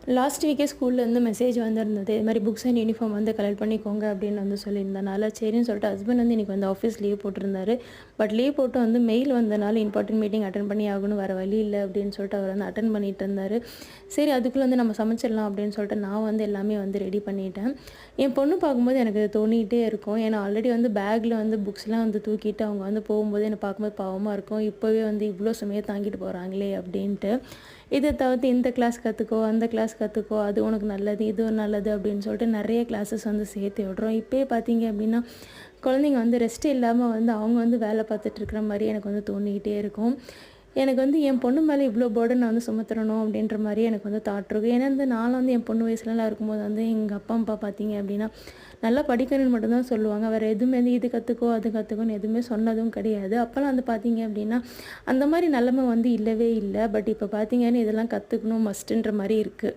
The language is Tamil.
லாஸ்ட் வீக்கே ஸ்கூல்லேருந்து மெசேஜ் வந்திருந்தது. இது மாரி புக்ஸ் அண்ட் யூனிஃபார்ம் வந்து கலெக்ட் பண்ணிக்கோங்க அப்படின்னு வந்து சொல்லியிருந்தனால, சரின்னு சொல்லிட்டு ஹஸ்பண்ட் வந்து இன்னைக்கு வந்து ஆஃபீஸ் லீவ் போட்டிருந்தாரு. பட் லீவ் போட்டு வந்து மெயில் வந்தனால இம்பார்ட்டன்ட் மீட்டிங் அட்டெண்ட் பண்ணி ஆகணும். வேறு வழி இல்ல அப்படின்னு சொல்லிட்டு அவர் வந்து அட்டெண்ட் பண்ணிட்டு இருந்தாரு. சரி அதுக்குள்ள வந்து நம்ம சமைச்சிடலாம் அப்படின்னு சொல்லிட்டு நான் வந்து எல்லாமே வந்து ரெடி பண்ணிட்டேன். என் பொண்ணு பார்க்கும்போது எனக்கு தோணிக்கிட்டே இருக்கும். ஏன்னா ஆல்ரெடி வந்து பேக்கில வந்து புக்ஸ்லாம் வந்து தூக்கிட்டு அவங்க வந்து போகும்போது என்ன பார்க்கும்போது பாவமா இருக்கும். இப்போவே வந்து இவ்வளோ சுமைய தாங்கிட்டு போறாங்களே அப்படின்ட்டு. இத தவிர்த்து இந்த கிளாஸ் கத்துக்கோ, அந்த கிளாஸ் கத்துக்கோ, அது உனக்கு நல்லது, இது நல்லது அப்படின்னு சொல்லிட்டு நெறைய கிளாஸஸ் வந்து சேர்த்து விடுறோம். இப்பயே பார்த்தீங்க அப்படின்னா, குழந்தைங்க வந்து ரெஸ்ட் இல்லாம வந்து அவங்க வந்து வேலை பார்த்துட்டு இருக்கிற மாரி எனக்கு வந்து தோணிக்கிட்டே இருக்கும். எனக்கு வந்து என் பொண்ணு மேல இவ்ளோ பர்டன் நான் வந்து சுமத்தணும் அப்படின்ற மாரி எனக்கு வந்து தாட் இருக்கும். ஏன்னா வந்து நான்லாம் வந்து என் பொண்ணு வயசுலலாம் இருக்கும்போது வந்து எங்க அப்பா, அம்மா பார்த்தீங்க அப்படின்னா, நல்லா படிக்கணும்னு மட்டும் தான் சொல்லுவாங்க. வேற எதுவுமே வந்து இது கத்துக்கோ, அது கத்துக்கோன்னு எதுவுமே சொன்னதும் கிடையாது. அப்பலாம் வந்து பார்த்தீங்க அப்படின்னா, அந்த மாரி நிலைமை வந்து இல்லவே இல்ல. பட் இப்ப பார்த்தீங்கன்னா இதெல்லாம் கத்துக்கணும் மஸ்ட்டுன்ற மாரி இருக்கு.